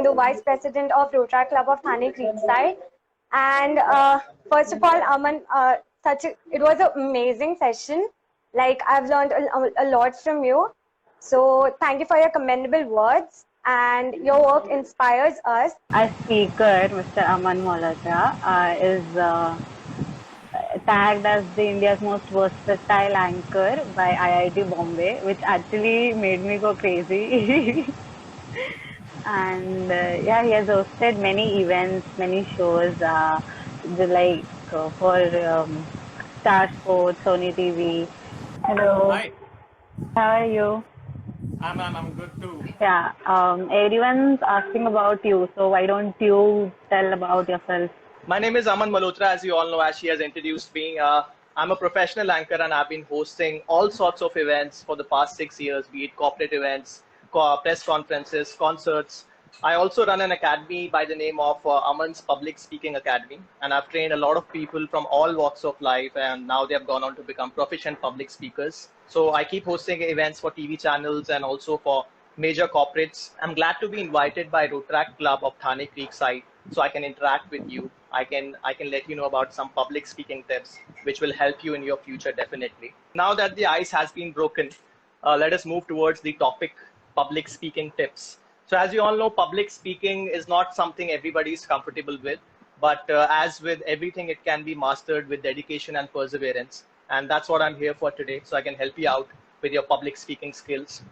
the Vice President of Rotary Club of Thane Creekside. And first of all, Aman, it was an amazing session. Like, I've learned a lot from you. So thank you for your commendable words, and your work inspires us. Our speaker, Mr. Aman Malhotra, is tagged as the India's most versatile anchor by IIT Bombay, which actually made me go crazy. And yeah, he has hosted many events, many shows, for Star Sports, Sony TV. Hello. Hi. How are you? I'm good too. Yeah. Everyone's asking about you, so why don't you tell about yourself? My name is Aman Malhotra, as you all know, as she has introduced me. I'm a professional anchor and I've been hosting all sorts of events for the past 6 years, be it corporate events, press conferences, concerts. I also run an academy by the name of Aman's Public Speaking Academy, and I've trained a lot of people from all walks of life, and now they have gone on to become proficient public speakers. So I keep hosting events for TV channels and also for major corporates. I'm glad to be invited by Rotary Club of Thane Creekside, so I can interact with you. I can let you know about some public speaking tips, which will help you in your future, definitely. Now that the ice has been broken, let us move towards the topic, public speaking tips. So as you all know, public speaking is not something everybody is comfortable with, but as with everything, it can be mastered with dedication and perseverance. And that's what I'm here for today, so I can help you out with your public speaking skills.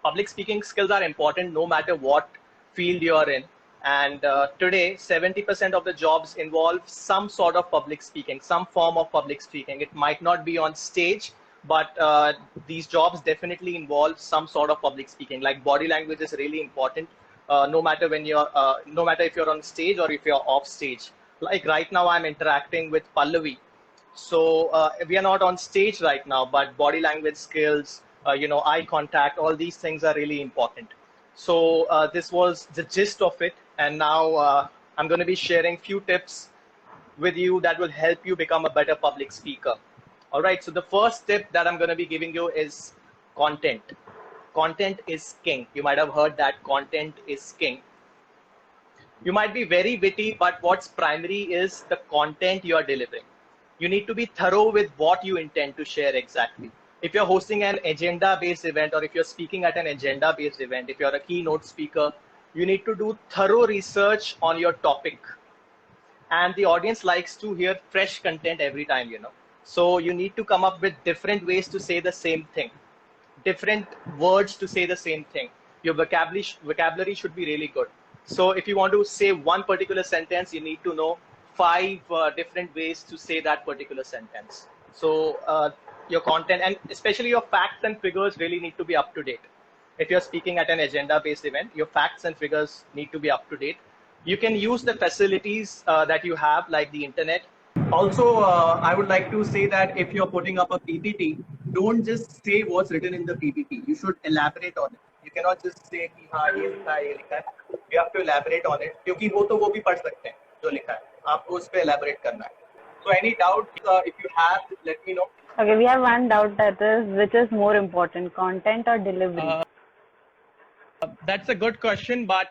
Public speaking skills are important no matter what field you're in. And today, 70% of the jobs involve some sort of public speaking, some form of public speaking. It might not be on stage, but these jobs definitely involve some sort of public speaking. Like, body language is really important, no matter if you're on stage or if you're off stage. Like right now, I'm interacting with Pallavi. So we are not on stage right now, but body language skills, eye contact, all these things are really important. So this was the gist of it. And now I'm going to be sharing few tips with you that will help you become a better public speaker. All right. So the first tip that I'm going to be giving you is content. Content is king. You might have heard that content is king. You might be very witty, but what's primary is the content you are delivering. You need to be thorough with what you intend to share exactly. If you're hosting an agenda-based event, or if you're speaking at an agenda-based event, if you're a keynote speaker, you need to do thorough research on your topic. And the audience likes to hear fresh content every time, So you need to come up with different ways to say the same thing, different words to say the same thing. Your vocabulary should be really good. So if you want to say one particular sentence, you need to know 5 different ways to say that particular sentence. So your content, and especially your facts and figures, really need to be up to date. If you're speaking at an agenda-based event, your facts and figures need to be up to date. You can use the facilities that you have, like the internet. Also, I would like to say that if you're putting up a PPT, don't just say what's written in the PPT. You should elaborate on it. You cannot just say, हाँ ये लिखा है, ये लिखा है. You have to elaborate on it, क्योंकि वो भी पढ़ सकते हैं जो लिखा है. आपको उस पे elaborate करना है. So any doubt, if you have, let me know. Okay, we have one doubt, that is, which is more important, content or delivery? That's a good question, but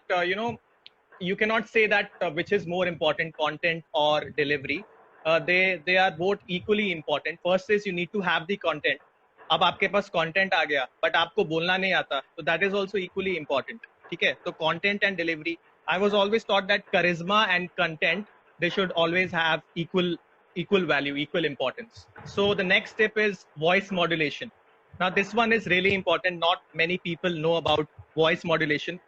you cannot say that which is more important, content or delivery. They are both equally important. First is you need to have the content. अब आपके पास content आ गया, but आपको बोलना नहीं आता, so that is also equally important. ठीक है? So content and delivery. I was always taught that charisma and content, they should always have equal value, equal importance. So the next step is voice modulation. Now this one is really important. Not many people know about voice modulation.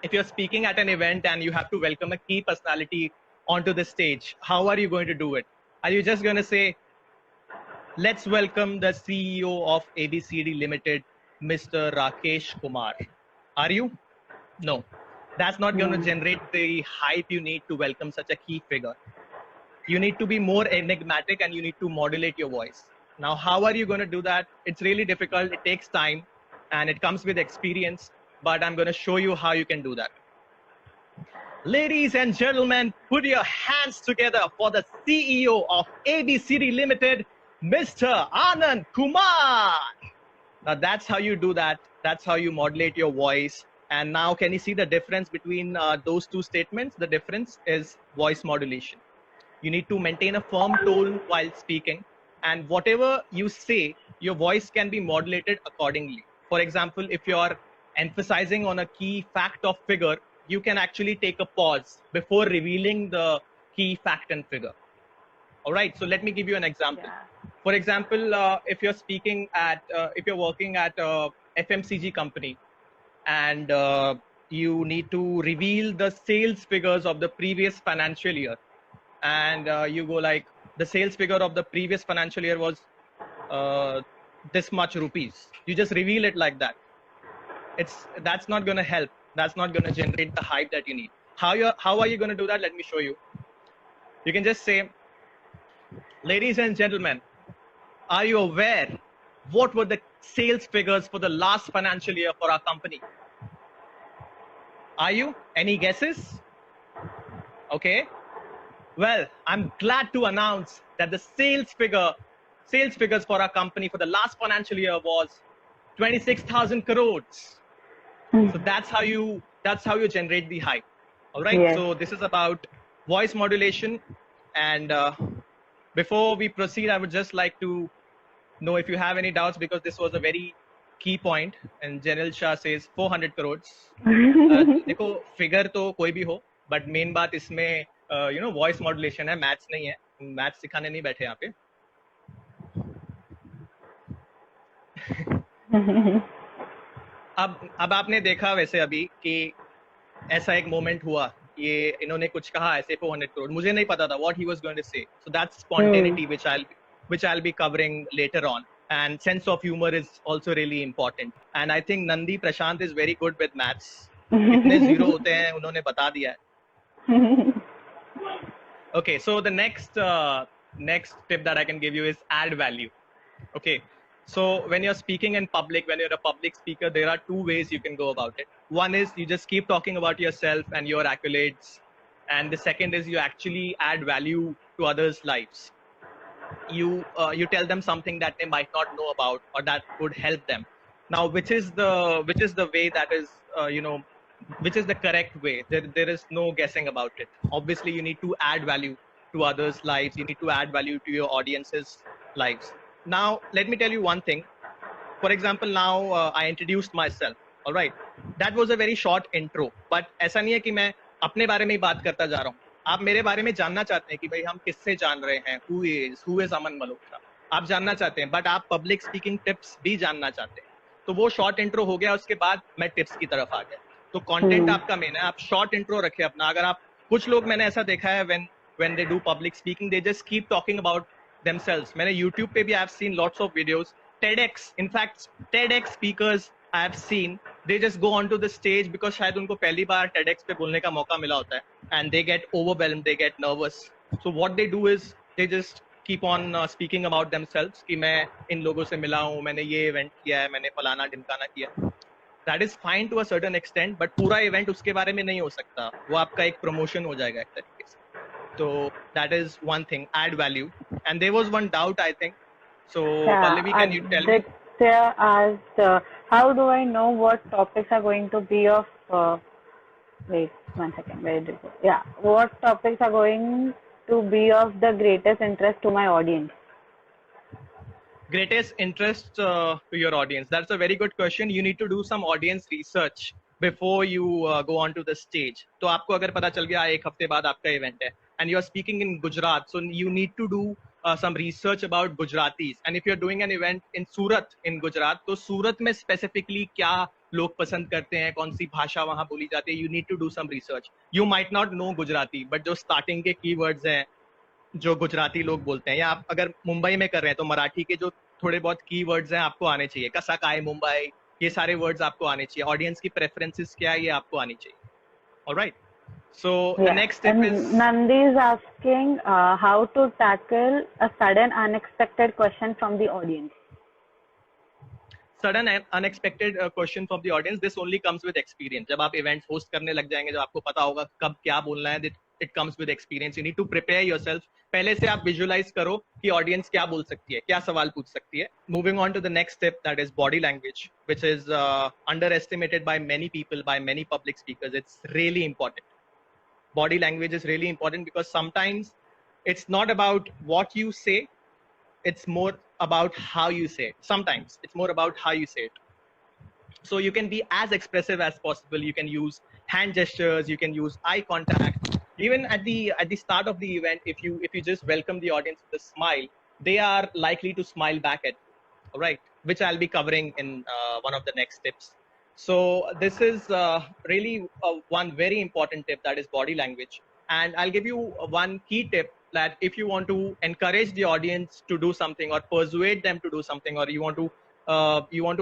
If you're speaking at an event and you have to welcome a key personality onto the stage, how are you going to do it? Are you just going to say, let's welcome the CEO of ABCD Limited, Mr. Rakesh Kumar? Are you? No. That's not going to generate the hype you need to welcome such a key figure. You need to be more enigmatic and you need to modulate your voice. Now, how are you going to do that? It's really difficult. It takes time and it comes with experience, but I'm going to show you how you can do that. Ladies and gentlemen, put your hands together for the CEO of ABCD Limited, Mr. Anand Kumar. Now that's how you do that. That's how you modulate your voice And now can you see the difference between those two statements? The difference is voice modulation. You need to maintain a firm tone while speaking, and whatever you say, your voice can be modulated accordingly. For example, if you're emphasizing on a key fact or figure, you can actually take a pause before revealing the key fact and figure. All right, so let me give you an example. For example, if you're speaking at, if you're working at a FMCG company, and you need to reveal the sales figures of the previous financial year, and you go like, the sales figure of the previous financial year was this much rupees. You just reveal it like that. That's not going to help. That's not going to generate the hype that you need. How are you going to do that? Let me show you. You can just say, ladies and gentlemen, are you aware what were the sales figures for the last financial year for our company? Are you? Any guesses? Okay. Well, I'm glad to announce that the sales figures for our company for the last financial year was 26,000 crores. So that's how you generate the hype. All right. Yes. So this is about voice modulation. And before we proceed, I would just like to know if you have any doubts, because this was a very key point. And General Shah says 400 crores. देखो figure तो कोई भी हो, but main बात इसमें voice modulation है, maths नहीं है. Maths सिखाने नहीं बैठे यहाँ पे. अब आपने देखा वैसे अभी कि ऐसा एक मोमेंट हुआ, ये इन्होंने कुछ कहा ऐसे 400 करोड़, मुझे नहीं पता था what he was going to say. So that's spontaneity, which I'll be covering later on. And sense of humor is also really important. And I think Nandi Prashant is very good with maths. कितने zero होते हैं उन्होंने बता दिया है. Okay, so the next tip that I can give you is add value. Okay, so when you're speaking in public, when you're a public speaker, there are two ways you can go about it. One is you just keep talking about yourself and your accolades, and the second is you actually add value to others' lives. You tell them something that they might not know about or that would help them. Now, which is the way that is which is the correct way? There is no guessing about it. Obviously, you need to add value to others' lives. You need to add value to your audience's lives. Now, let me tell you one thing. For example, now I introduced myself. All right, that was a very short intro. But ऐसा नहीं है कि मैं अपने बारे में ही बात करता जा रहा हूँ. आप मेरे बारे में जानना चाहते हैं कि भाई हम किससे जान रहे हैं, who is Aman Malhotra. आप जानना चाहते हैं, बट आप पब्लिक स्पीकिंग टिप्स भी जानना चाहते हैं. तो वो शॉर्ट इंट्रो हो गया, उसके बाद मैं टिप्स की तरफ आ गया. तो कंटेंट आपका मेन है, आप शॉर्ट इंट्रो रखें अपना. अगर आप कुछ लोग मैंने ऐसा देखा है when they do public speaking, they just keep talking about themselves. मैंने YouTube पे भी I've seen lots of videos. TEDx, in fact, TEDx speakers I have seen, they just go onto the stage because शायद उनको पहली बार TEDx पे बोलने का मौका मिला होता है, and they get overwhelmed, they get nervous. So what they do is they just keep on speaking about themselves कि मैं इन लोगों से मिला हूँ, मैंने ये इवेंट किया है, मैंने फलाना ढिमकाना किया. That is fine to a certain extent, but पूरा इवेंट उसके बारे में नहीं हो सकता. वो आपका एक प्रमोशन हो जाएगा एक तरीके से. So that is one thing, add value. And there was one doubt, I think. So Pallavi, can you tell me? Aditya asked, how do I know what topics are going to be of, wait, 1 second, where did it go? Yeah, what topics are going to be of the greatest interest to my audience? Greatest interest to your audience. That's a very good question. You need to do some audience research before you go onto the stage. तो आपको अगर पता चल गया एक हफ्ते बाद आपका इवेंट है, and you are speaking in Gujarat, so you need to do some research about Gujaratis. And if you're doing an event in Surat in Gujarat, तो सूरत में specifically क्या लोग पसंद करते हैं, कौन सी भाषा वहाँ बोली जाती है, you need to do some research. You might not know Gujarati, but जो starting के keywords हैं जो गुजराती लोग बोलते हैं, या आप अगर मुंबई में कर रहे हैं तो मराठी के जो थोड़े बहुत कीवर्ड्स हैं आपको आने चाहिए. कसा काय मुंबई, ये सारे वर्ड्स आपको आने चाहिए. ऑडियंस की प्रेफरेंसेस क्या है ये आपको आनी चाहिए. Alright, so the next step is Nandi is asking how to tackle a sudden unexpected question from the audience. Sudden unexpected question from the audience. This only comes with experience. जब आप events host करने लग जाएंगे, जब आपको पता होगा कब क्या बोलना है, it comes with experience. You need to prepare yourself. पहले से आप visualize करो कि audience क्या बोल सकती है, क्या सवाल पूछ सकती है. Moving on to the next step, that is body language, which is underestimated by many people, by many public speakers. It's really important. Body language is really important because sometimes it's not about what you say, it's more about how you say it. Sometimes it's more about how you say it. So you can be as expressive as possible. You can use hand gestures, you can use eye contact. Even at the start of the event, if you just welcome the audience with a smile, they are likely to smile back at you. All right, which I'll be covering in one of the next tips. So this is really one very important tip, that is body language. And I'll give you one key tip, that if you want to encourage the audience to do something or persuade them to do something, or you want to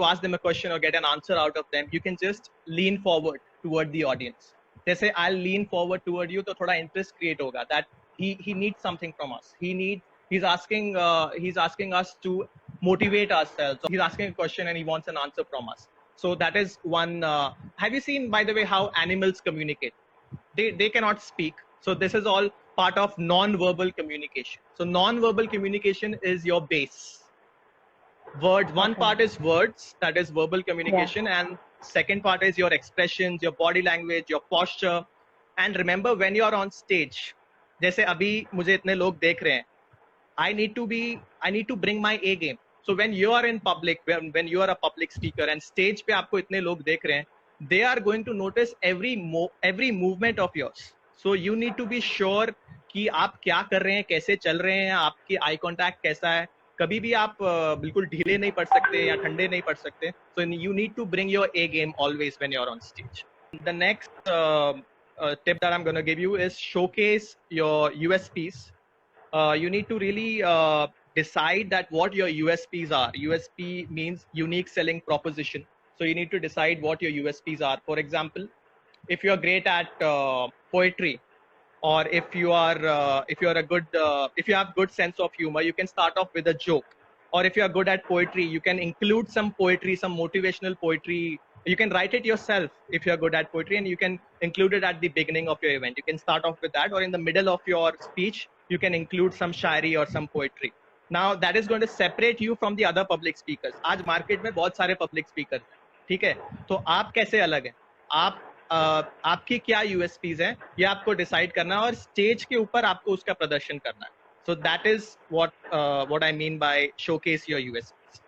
ask them a question or get an answer out of them, you can just lean forward toward the audience. They say, I'll lean forward toward you, to thoda interest create hoga that he needs something from us. He's asking us to motivate ourselves. So he's asking a question and he wants an answer from us. So that is one. Have you seen, by the way, how animals communicate? They cannot speak. So this is all part of non-verbal communication. So non-verbal communication is your base. Words. One part is words, that is verbal communication, and second part is your expressions, your body language, your posture. And remember, when you are on stage, जैसे अभी मुझे इतने लोग देख रहे हैं, I need to bring my A game. So when you are in public, when you are a public speaker and stage पे आपको इतने लोग देख रहे हैं, they are going to notice every movement of yours. So you need to be sure कि आप क्या कर रहे हैं, कैसे चल रहे हैं, आपकी eye contact कैसा है. कभी भी आप बिल्कुल ढीले नहीं पड़ सकते या ठंडे नहीं पड़ सकते. So you need to bring your A game always when you're on stage. The next tip that I'm going to give you is showcase your USPs. You need to really decide that what your USPs are. USP means unique selling proposition. So you need to decide what your USPs are. For example, if you're great at poetry, or if you have good sense of humor, you can start off with a joke. Or if you are good at poetry, you can include some poetry, some motivational poetry. You can write it yourself if you're good at poetry, and you can include it at the beginning of your event. You can start off with that, or in the middle of your speech, you can include some shairi or some poetry. Now that is going to separate you from the other public speakers. आज market में बहुत सारे public speakers हैं, ठीक है? तो आप कैसे अलग हैं? आपकी क्या USPs हैं, ये आपको decide करना है, और stage के ऊपर आपको उसका प्रदर्शन करना है. So that is what I mean by showcase your USPs.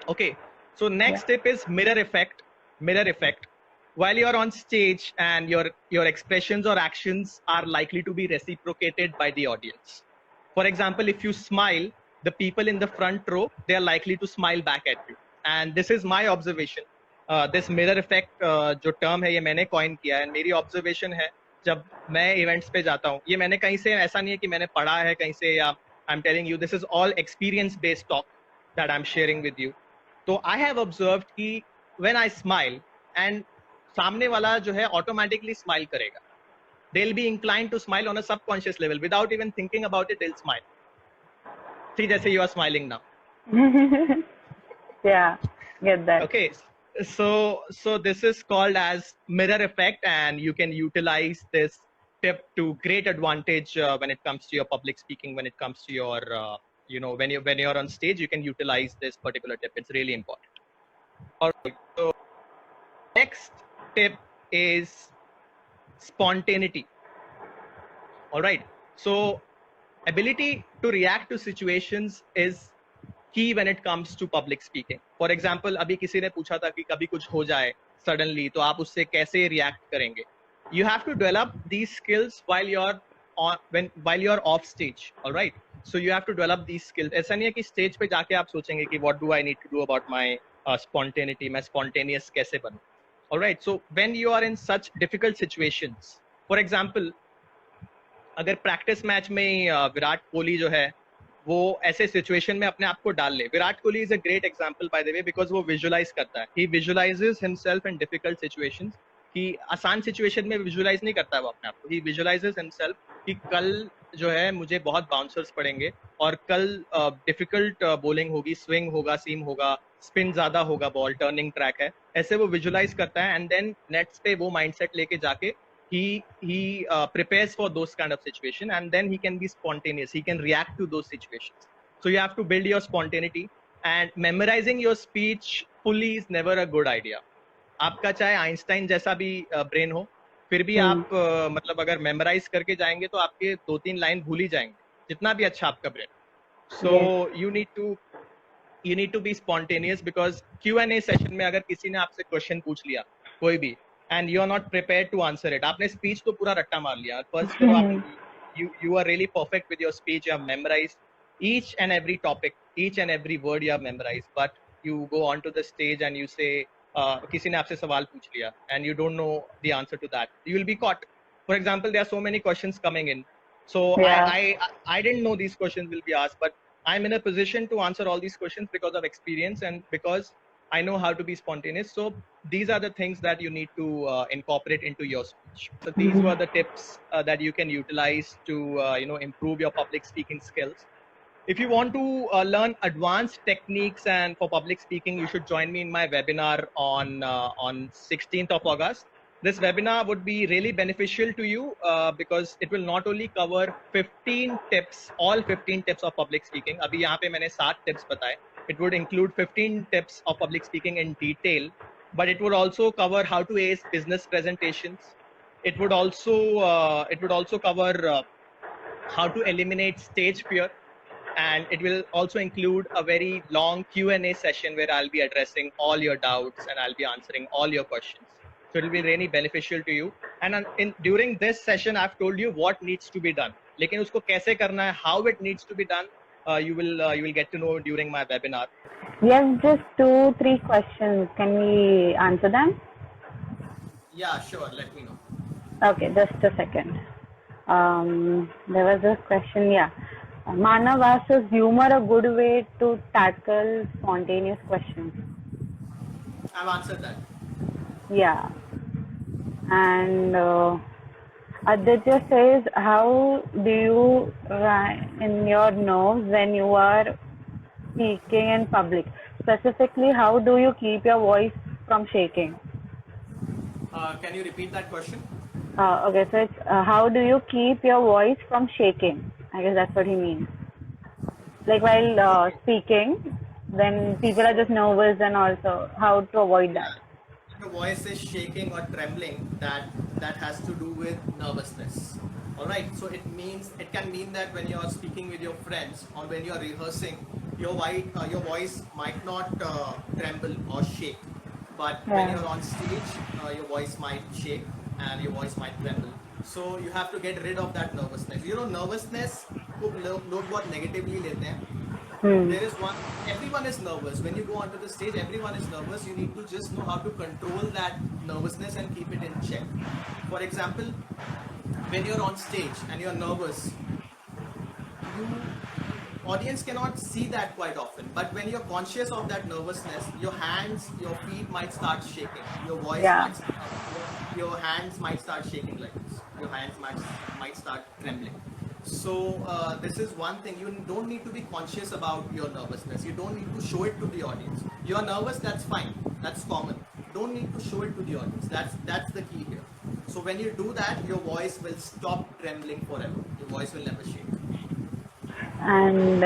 Okay. So next tip is mirror effect. Mirror effect. While you're on stage and your expressions or actions are likely to be reciprocated by the audience. For example, if you smile, the people in the front row, they are likely to smile back at you. And this is my observation. This mirror effect जो term है, ये मैंने coin किया है. मेरी observation है, जब मैं events पे जाता हूँ, ये मैंने कहीं से, ऐसा नहीं है कि मैंने पढ़ा है कहीं से, या I'm telling you, this is all experience based talk that I'm sharing with you. तो I have observed कि when I smile and सामने वाला जो है automatically smile करेगा. They'll be inclined to smile on a subconscious level without even thinking about it. They'll smile. See, जैसे you are smiling now. Yeah, get that. Okay, so this is called as mirror effect, and you can utilize this tip to great advantage when it comes to your public speaking. When it comes to your when you're on stage, you can utilize this particular tip. It's really important. All right. So next tip is spontaneity. All right. So ability to react to situations is key when it comes to public speaking. For example, अभी किसी ने पूछा था कि कभी कुछ हो जाए suddenly, तो आप उससे कैसे react करेंगे? You have to develop these skills while you're off stage. All right. So you have to develop these skills. ऐसा नहीं है कि stage पे जाके आप सोचेंगे कि what do I need to do about my spontaneity? मैं spontaneous कैसे बनूं? All right. So when you are in such difficult situations, for example, अगर practice match में विराट कोहली जो है वो ऐसे सिचुएशन में अपने आप को डाल ले. Virat Kohli is a great example by the way, because वो विजुअलाइज करता है. ही विजुअलाइजेस हिमसेल्फ इन डिफिकल्ट सिचुएशंस. कि आसान सिचुएशन में विजुअलाइज नहीं करता है वो अपने आप को. ही विजुअलाइजेस हिमसेल्फ कि कल जो है मुझे बहुत बाउंसर्स पड़ेंगे और कल डिफिकल्ट बॉलिंग होगी, स्विंग होगा, सीम होगा, स्पिन ज्यादा होगा, बॉल टर्निंग ट्रैक है. ऐसे वो विजुअलाइज करता है एंड देन नेट्स पे वो माइंडसेट लेके जाके he prepares for those kind of situation, and then he can be spontaneous. He can react to those situations. So you have to build your spontaneity, and memorizing your speech fully is never a good idea. आपका चाहे Einstein जैसा भी brain हो, फिर भी आप मतलब अगर मेमोराइज करके जाएंगे तो आपके 2-3 लाइन भूल ही जाएंगे, जितना भी अच्छा आपका brain. So you need to be spontaneous, because Q&A session में अगर किसी ने आपसे क्वेश्चन पूछ लिया कोई भी, and you are not prepared to answer it, आपने स्पीच तो पूरा रट्टा मार लिया. फर्स्ट करो आप, you are really perfect with your speech, you have memorized each and every topic, each and every word you have memorized, but you go onto the stage and you say किसी ने आपसे सवाल पूछ लिया and you don't know the answer to that, you will be caught. For example, there are so many questions coming in, so I didn't know these questions will be asked, but I'm in a position to answer all these questions because of experience and because I know how to be spontaneous. So these are the things that you need to incorporate into your speech. So these were the tips that you can utilize to improve your public speaking skills. If you want to learn advanced techniques and for public speaking, you should join me in my webinar on 16th of August. This webinar would be really beneficial to you because it will not only cover 15 tips, all 15 tips of public speaking. Abhi yahan pe maine 7 tips bataye. It would include 15 tips of public speaking in detail, but it would also cover how to ace business presentations. It would also cover how to eliminate stage fear. And it will also include a very long Q&A session where I'll be addressing all your doubts and I'll be answering all your questions. So it will be really beneficial to you. And during this session, I've told you what needs to be done. लेकिन उसको कैसे करना है, how it needs to be done, you will get to know during my webinar. We have just 2-3 questions. Can we answer them? Yeah, sure. Let me know. Okay, just a second. There was a question. Yeah. Manav asks, is humor a good way to tackle spontaneous questions? I've answered that. Yeah. And Aditya says, how do you in your nerves when you are speaking in public? Specifically, how do you keep your voice from shaking? Can you repeat that question? Okay, so it's how do you keep your voice from shaking? I guess that's what he means. Like while speaking, then people are just nervous, and also how to avoid that. Your voice is shaking or trembling, that has to do with nervousness. All right, so it can mean that when you are speaking with your friends or when you are rehearsing, your voice might not tremble or shake, but when you're on stage, your voice might shake and your voice might tremble. So you have to get rid of that nervousness. You know, nervousness को लोग बहुत negatively लेते हैं. There is everyone is nervous. When you go onto the stage, everyone is nervous. You need to just know how to control that nervousness and keep it in check. For example, when you're on stage and you're nervous, audience cannot see that quite often. But when you're conscious of that nervousness, your hands, your feet might start shaking. Your voice your hands might start shaking like this. Your hands might start trembling. So this is one thing. You don't need to be conscious about your nervousness. You don't need to show it to the audience. You're nervous, that's fine. That's common. Don't need to show it to the audience. That's the key here. So when you do that, your voice will stop trembling forever. Your voice will never shake. And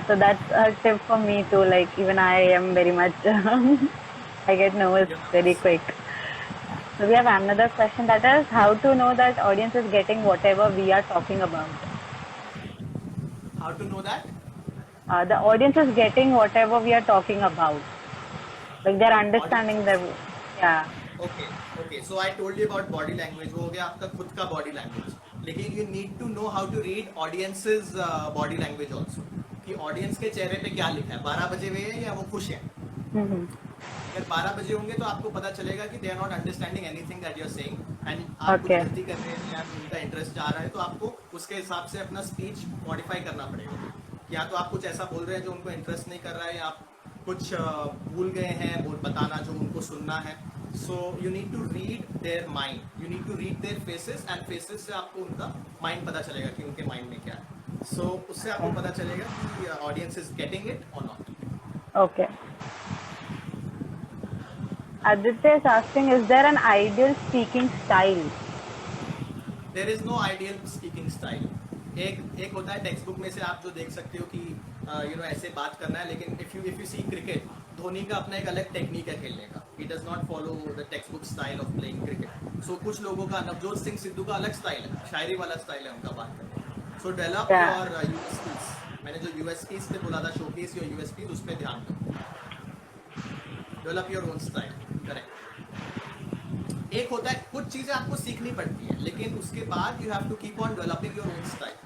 so that's a tip for me too. Like even I am very much, I get nervous very quick. So we have another question, that is how to know that audience is getting whatever we are talking about. How to know that? The audience is getting whatever we are talking about. Like they're understanding Okay. So I told you about body language. वो हो गया आपका खुद का body language. लेकिन you need to know how to read audience's body language also. कि audience के चेहरे पे क्या लिखा है, 12 बजे हुए हैं या वो खुश हैं. अगर 12 बजे होंगे तो आपको पता चलेगा कि they are not understanding anything that you are saying and आप कुछ गलती कर रहे हैं या उनका इंटरेस्ट जा रहा है, तो आपको उसके हिसाब से अपना स्पीच मॉडिफाई करना पड़ेगा. या तो आप कुछ ऐसा बोल रहे हैं जो उनको इंटरेस्ट नहीं कर रहा है, या आप कुछ भूल गए हैं बताना जो उनको सुनना है. So you need to read their mind. You need to read their faces, and faces से आपको उनका mind पता चलेगा कि उनके mind में क्या है. So उससे आपको पता चलेगा कि audience is getting it or not. Okay. Aditya is asking, is there an ideal speaking style? There is no ideal speaking style. एक होता है टेक्स्ट बुक में से आप जो देख सकते हो कि ऐसे बात करना है, लेकिन if you see cricket, Dhoni का अपना एक अलग टेक्निक है खेलने का. He does not follow the text book style of playing cricket. So कुछ लोगों का, नवजोत सिंह सिद्धू का अलग स्टाइल है, शायरी वाला स्टाइल है उनका बात करने. सो डेवलप योर यूएसपीज. मैंने जो यूएसपीज पे बोला था, शोकेस योर यूएसपीज, उस पर ध्यान दो. Develop your own style. Correct. एक होता है कुछ चीजें आपको सीखनी पड़ती है, लेकिन उसके बाद you have to keep on developing your own style.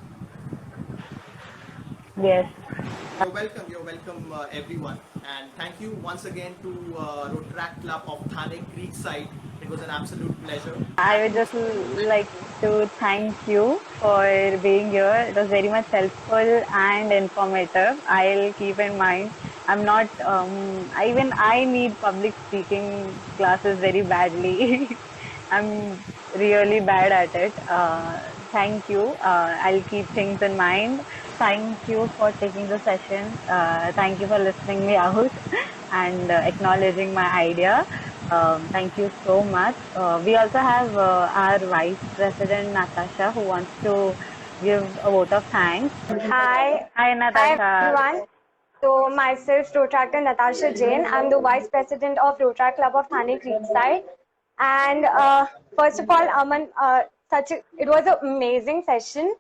Yes. You're welcome, everyone, and thank you once again to Rotaract Club of Thane Creekside. It was an absolute pleasure. I would just like to thank you for being here. It was very much helpful and informative. I'll keep in mind. I'm not, even I need public speaking classes very badly. I'm really bad at it. Thank you. I'll keep things in mind. Thank you for taking the session. Thank you for listening me out and acknowledging my idea. Thank you so much. We also have our Vice President Natasha, who wants to give a vote of thanks. Hi. Hi, Natasha. Hi, everyone. So, myself, Rotaractor Natasha Jain. I'm the Vice President of Rotaract Club of Thane Creekside. And first of all, Aman, it was an amazing session.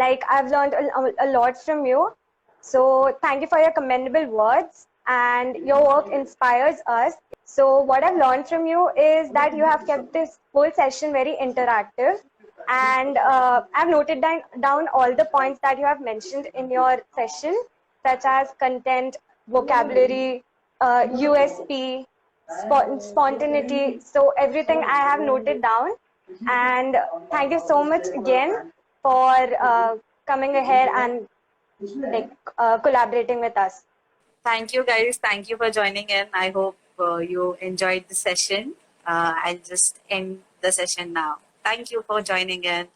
Like, I've learned a lot from you. So, thank you for your commendable words. And your work inspires us. So, what I've learned from you is that you have kept this whole session very interactive. And I've noted down all the points that you have mentioned in your session, such as content, vocabulary, USP, spontaneity. So everything I have noted down. And thank you so much again for coming ahead and collaborating with us. Thank you, guys. Thank you for joining in. I hope you enjoyed the session. I'll just end the session now. Thank you for joining in.